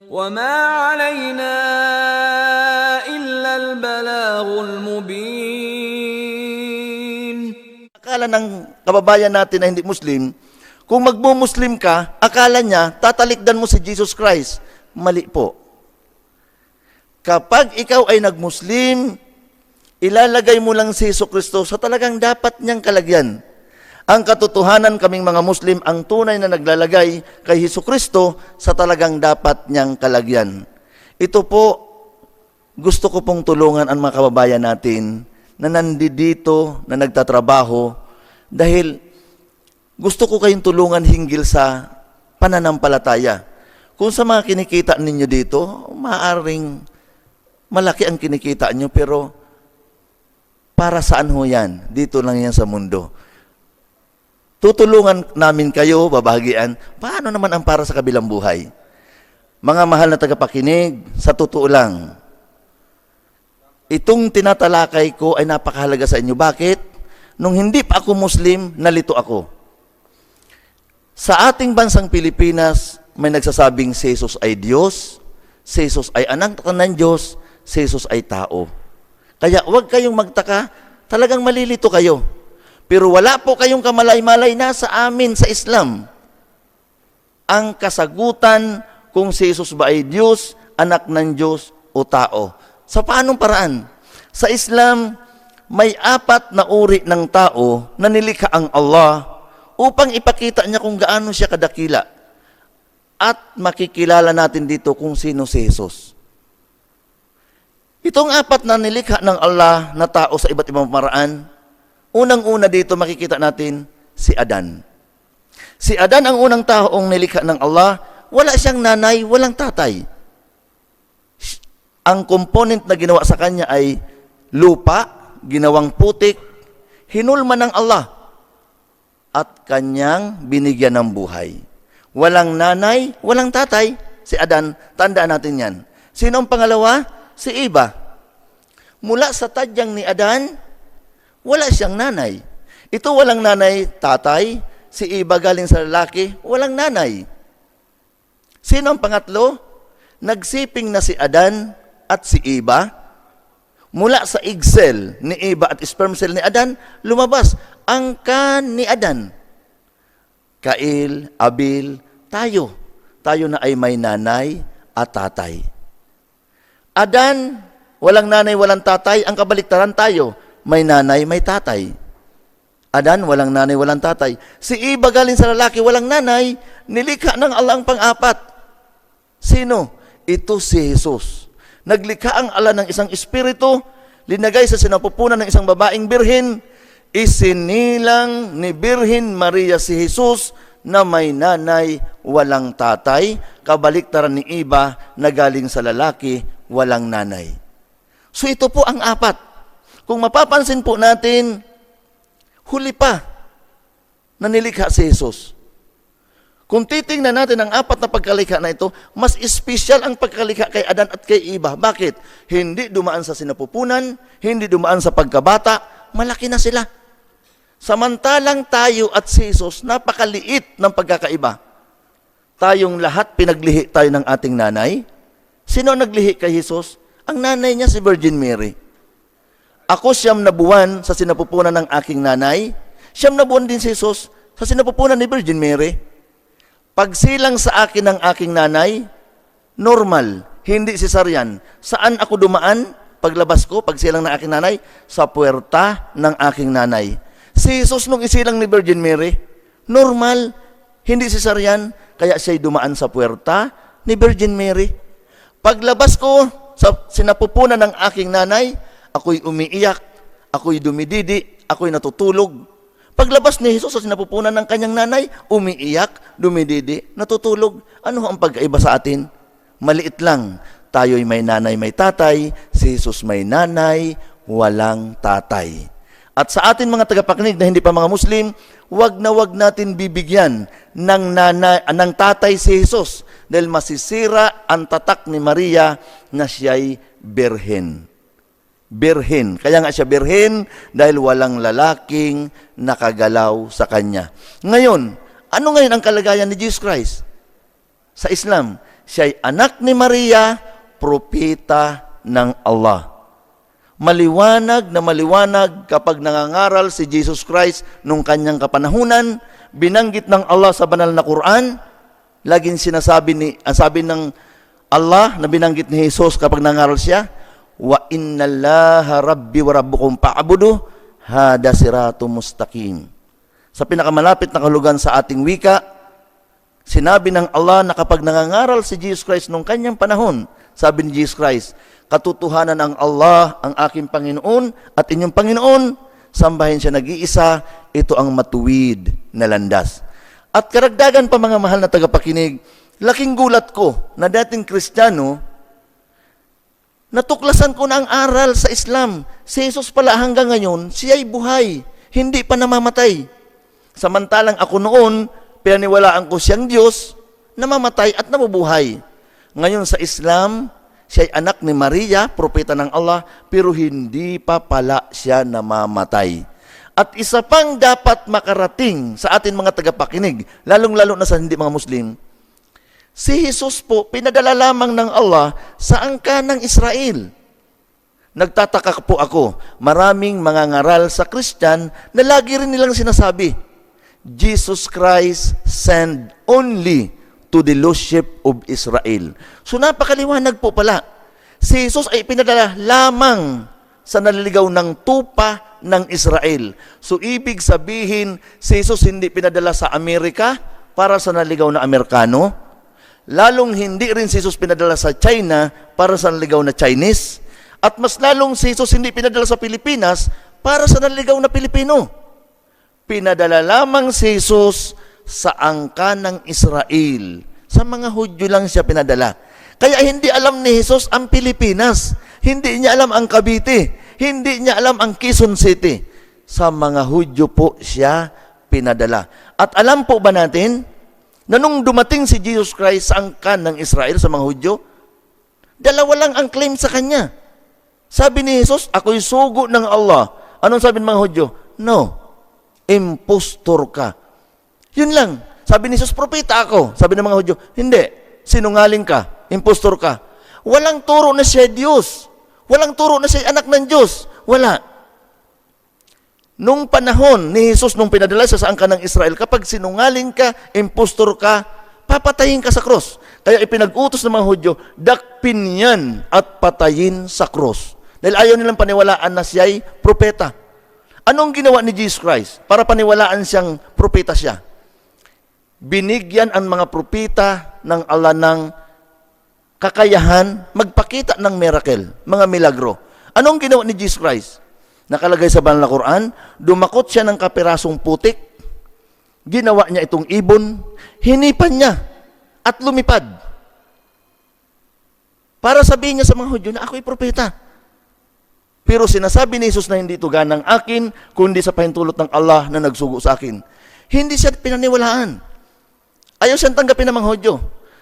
وما علينا إلا البلاغ المبين. Akala ng kababayan natin na hindi Muslim, kung magmo-Muslim ka, akala niya, tatalikdan mo si Jesus Christ. Mali po. Kapag ikaw ay nag-Muslim, ilalagay mo lang si Jesus Kristo sa talagang dapat niyang kalagyan. Ang katotohanan kaming mga Muslim, ang tunay na naglalagay kay Jesus Kristo sa talagang dapat niyang kalagyan. Ito po, gusto ko pong tulungan ang mga kababayan natin na nandito, na nagtatrabaho, dahil gusto ko kayong tulungan hinggil sa pananampalataya. Kung sa mga kinikita ninyo dito, maaaring malaki ang kinikita nyo, pero para saan ho yan? Dito lang yan sa mundo. Tutulungan namin kayo, babahagian, paano naman ang para sa kabilang buhay? Mga mahal na tagapakinig, sa totoo lang, itong tinatalakay ko ay napakahalaga sa inyo. Bakit? Nung hindi pa ako Muslim, nalito ako. Sa ating bansang Pilipinas, may nagsasabing si Jesus ay Diyos, si Jesus ay anak ng Diyos, si Jesus ay tao. Kaya huwag kayong magtaka, talagang malilito kayo. Pero wala po kayong kamalay-malay na sa amin sa Islam. Ang kasagutan kung si Jesus ba ay Diyos, anak ng Diyos o tao. Sa paanong paraan? Sa Islam, may 4 na uri ng tao na nilikha ang Allah upang ipakita niya kung gaano siya kadakila. At makikilala natin dito kung sino si Jesus. Itong 4 na nilikha ng Allah na tao sa iba't ibang paraan, unang-una dito makikita natin si Adan. Si Adan ang unang taong nilikha ng Allah, wala siyang nanay, walang tatay. Ang component na ginawa sa kanya ay lupa, ginawang putik, hinulma ng Allah, at kanyang binigyan ng buhay. Walang nanay, walang tatay, si Adan, tandaan natin yan. Sino ang pangalawa? Si Eva. Mula sa tadyang ni Adan, wala siyang nanay. Ito walang nanay, tatay. Si Eva galing sa lalaki, walang nanay. Sino ang pangatlo? Nagsiping na si Adan at si Eva. Mula sa egg cell ni Eva at sperm cell ni Adan, lumabas ang kan ni Adan. Kail, Abil, tayo. Tayo na ay may nanay at tatay. Adan, walang nanay, walang tatay. Ang kabaliktaran tayo, may nanay, may tatay. Adan, walang nanay, walang tatay. Si Eva galing sa lalaki, walang nanay, nilikha ng Allah ang pang-4. Sino? Ito si Jesus. Naglikha ang Allah ng isang espiritu, linagay sa sinapupunan ng isang babaeng birhen, isinilang ni Birhen Maria si Jesus na may nanay, walang tatay, kabaliktaran ni Eva na galing sa lalaki, walang nanay. So ito po ang 4. Kung mapapansin po natin, huli pa na nilikha si Jesus. Kung titingnan natin ang 4 na pagkalikha na ito, mas espesyal ang pagkalikha kay Adan at kay Eva. Bakit? Hindi dumaan sa sinapupunan, hindi dumaan sa pagkabata, malaki na sila. Samantalang tayo at si Jesus, napakaliit ng pagkakaiba. Tayong lahat pinaglihi tayo ng ating nanay. Sino naglihi kay Jesus? Ang nanay niya si Virgin Mary. Ako 9 na buwan sa sinapupunan ng aking nanay. 9 na buwan din si Jesus sa sinapupunan ni Virgin Mary. Pagsilang sa akin ng aking nanay, normal, hindi cesarean. Saan ako dumaan? Paglabas ko, pagsilang ng aking nanay, sa puwerta ng aking nanay. Si Jesus nung isilang ni Virgin Mary, normal, hindi cesarean, kaya siya'y dumaan sa puwerta ni Virgin Mary. Paglabas ko sa sinapupunan ng aking nanay, ako'y umiiyak, ako'y dumididi, ako'y natutulog. Paglabas ni Jesus sa sinapupunan ng kanyang nanay, umiiyak, dumididi, natutulog. Ano ang pagkaiba sa atin? Maliit lang. Tayo'y may nanay, may tatay. Si Jesus may nanay, walang tatay. At sa atin mga tagapakinig na hindi pa mga Muslim, wag na wag natin bibigyan ng tatay si Jesus dahil masisira ang tatak ni Maria na siya'y birhen. Birhen. Kaya nga siya birhen dahil walang lalaking nakagalaw sa kanya. Ngayon, ano ngayon ang kalagayan ni Jesus Christ? Sa Islam, Siya'y anak ni Maria, propeta ng Allah. Maliwanag na maliwanag kapag nangangaral si Jesus Christ nung kanyang kapanahunan, binanggit ng Allah sa banal na Quran, laging sabi ng Allah na binanggit ni Jesus kapag nangaral siya, wa innallaha rabbi wa rabbukum fa'budu hada siratum mustaqim. Sa pinakamalapit na kahulugan sa ating wika, sinabi ng Allah na kapag nangangaral si Jesus Christ nung kanyang panahon, sabi ni Jesus Christ, katotohanan ang Allah, ang aking Panginoon at inyong Panginoon, sambahin siya nag-iisa, ito ang matuwid na landas. At karagdagan pa mga mahal na tagapakinig, laking gulat ko na dating Kristiyano, natuklasan ko na ang aral sa Islam. Si Jesus pala hanggang ngayon, siya'y buhay, hindi pa namamatay. Samantalang ako noon, pinaniwalaan ko siyang Diyos, namamatay at nabubuhay. Ngayon sa Islam, siya'y anak ni Maria, propeta ng Allah, pero hindi pa pala siya namamatay. At isa pang dapat makarating sa atin mga tagapakinig, lalong-lalo na sa hindi mga Muslim, si Jesus po, pinadala lamang ng Allah sa angka ng Israel. Nagtataka po ako, maraming mga ngaral sa Christian na lagi rin nilang sinasabi, Jesus Christ sent only to the lost sheep of Israel. So napakaliwanag po pala. Si Jesus ay pinadala lamang sa naliligaw ng tupa ng Israel. So ibig sabihin, si Jesus hindi pinadala sa Amerika para sa naliligaw na Amerikano. Lalong hindi rin si Jesus pinadala sa China para sa naliligaw na Chinese. At mas lalong si Jesus hindi pinadala sa Pilipinas para sa naliligaw na Pilipino. Pinadala lamang si Jesus sa angka ng Israel. Sa mga Hudyo lang siya pinadala. Kaya hindi alam ni Jesus ang Pilipinas. Hindi niya alam ang Cavite. Hindi niya alam ang Quezon City. Sa mga Hudyo po siya pinadala. At alam po ba natin na nung dumating si Jesus Christ sa angka ng Israel, sa mga Hudyo, dalawa lang ang claim sa kanya. Sabi ni Jesus, ako'y sugo ng Allah. Anong sabi ng mga Hudyo? No, impostor ka. Yun lang. Sabi ni Jesus, propeta ako. Sabi ng mga Hudyo, hindi, sinungaling ka, impostor ka. Walang turo na siya Diyos. Walang turo na siya anak ng Diyos. Wala. Nung panahon ni Jesus, nung pinadala siya sa angka ng Israel, kapag sinungaling ka, impostor ka, papatayin ka sa cross. Kaya ipinag-utos ng mga Hudyo, dakpin yan at patayin sa cross. Dahil ayaw nilang paniwalaan na siya'y propeta. Anong ginawa ni Jesus Christ para paniwalaan siyang propeta siya? Binigyan ang mga propeta ng Allah ng kakayahan magpakita ng miracle, mga milagro. Anong ginawa ni Jesus Christ? Nakalagay sa banal na Quran, dumakot siya ng kapirasong putik, ginawa niya itong ibon, hinipan niya at lumipad. Para sabihin niya sa mga Hudyo na ako'y propeta. Pero sinasabi ni Jesus na hindi ito ganang akin, kundi sa pahintulot ng Allah na nagsugo sa akin. Hindi siya pinaniwalaan. Ayaw siyang tanggapin ng mga Hudyo.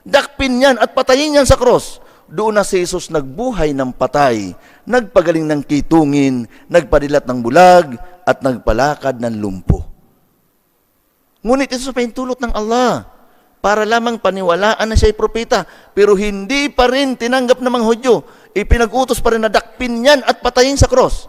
Dakpin yan at patayin yan sa cross. Doon na si Jesus nagbuhay ng patay, nagpagaling ng kitungin, nagpadilat ng bulag, at nagpalakad ng lumpo. Ngunit ito sa pahintulot ng Allah, para lamang paniwalaan na siya'y propeta, pero hindi pa rin tinanggap ng mga Hudyo. Ipinag-utos pa rin na dakpin yan at patayin sa cross.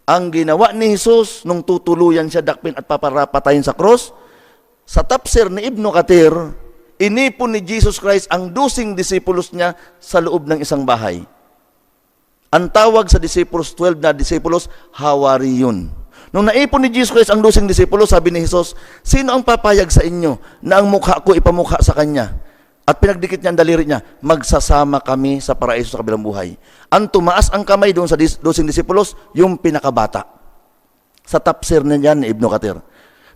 Ang ginawa ni Jesus nung tutuluyan siya dakpin at patayin sa cross, sa tafsir ni Ibn Kathir, inipon ni Jesus Christ ang 12 disipulos niya sa loob ng isang bahay. Ang tawag sa disipulos, 12 na disipulos, hawariyun. Nung naipon ni Jesus Christ ang 12 disipulos, sabi ni Jesus, sino ang papayag sa inyo na ang mukha ko ipamukha sa kanya? At pinagdikit niya ang daliri niya, magsasama kami sa paraiso sa kabilang buhay. Ang tumaas ang kamay doon sa 12 disipulos, yung pinakabata. Sa tafsir niya ni Ibn Kathir.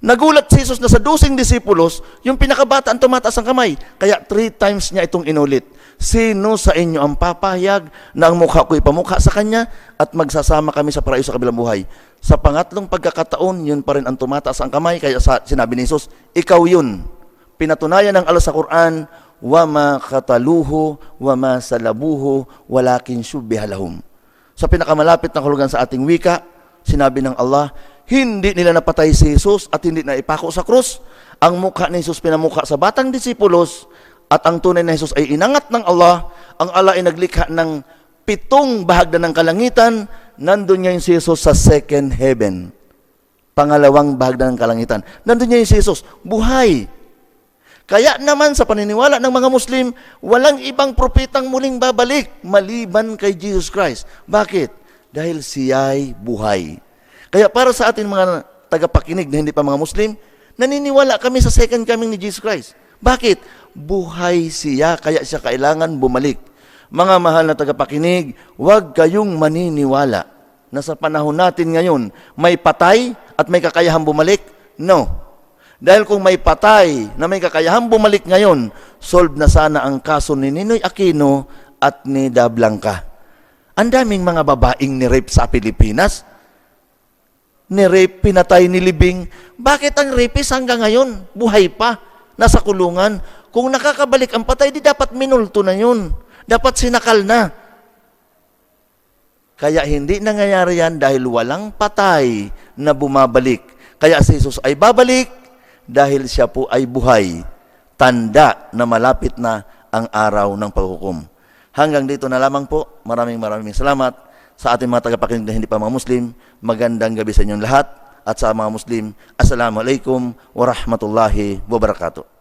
Nagulat si Jesus na sa 12 disipulos, yung pinakabata ang tumataas ang kamay. Kaya 3 times niya itong inulit. Sino sa inyo ang papahayag na ang mukha ko ipamukha sa kanya at magsasama kami sa paraiso sa kabilang buhay? Sa pangatlong pagkakataon, yun pa rin ang tumataas ang kamay. Kaya sinabi ni Jesus, ikaw yun. Pinatunayan ng Allah sa Quran, وَمَا قَتَلُوهُ وَمَا سَلَبُوهُ وَلَكِنْ شُبِّهَ لَهُمْ. Sa pinakamalapit na kahulugan sa ating wika, sinabi ng Allah, hindi nila napatay si Jesus at hindi na ipako sa krus. Ang mukha ni Jesus pinamukha sa batang disipulos at ang tunay na Jesus ay inangat ng Allah, ang Allah ay naglikha ng 7 bahagdan ng kalangitan, nandun niya yung si Jesus sa second heaven. Pangalawang bahagdan ng kalangitan. Nandun niya yung si Jesus, buhay. Kaya naman sa paniniwala ng mga Muslim, walang ibang propetang muling babalik maliban kay Jesus Christ. Bakit? Dahil siya'y buhay. Kaya para sa atin mga tagapakinig na hindi pa mga Muslim, naniniwala kami sa second coming ni Jesus Christ. Bakit? Buhay siya, kaya siya kailangan bumalik. Mga mahal na tagapakinig, huwag kayong maniniwala na sa panahon natin ngayon, may patay at may kakayahang bumalik. No. Dahil kung may patay na may kakayahang bumalik ngayon, solve na sana ang kaso ni Ninoy Aquino at ni Da Blanca. Ang daming mga babaeng ni-rape sa Pilipinas. Ni-rape, pinatay, nilibing. Bakit ang rapist hanggang ngayon? Buhay pa. Nasa kulungan. Kung nakakabalik ang patay, di dapat minulto na yun. Dapat sinakal na. Kaya hindi nangyayari yan dahil walang patay na bumabalik. Kaya si Jesus ay babalik dahil siya po ay buhay. Tanda na malapit na ang araw ng paghukom. Hanggang dito na lamang po. Maraming salamat sa ating mga tagapakinig na hindi pa mga Muslim. Magandang gabi sa inyong lahat. At sa mga Muslim, Assalamualaikum warahmatullahi wabarakatuh.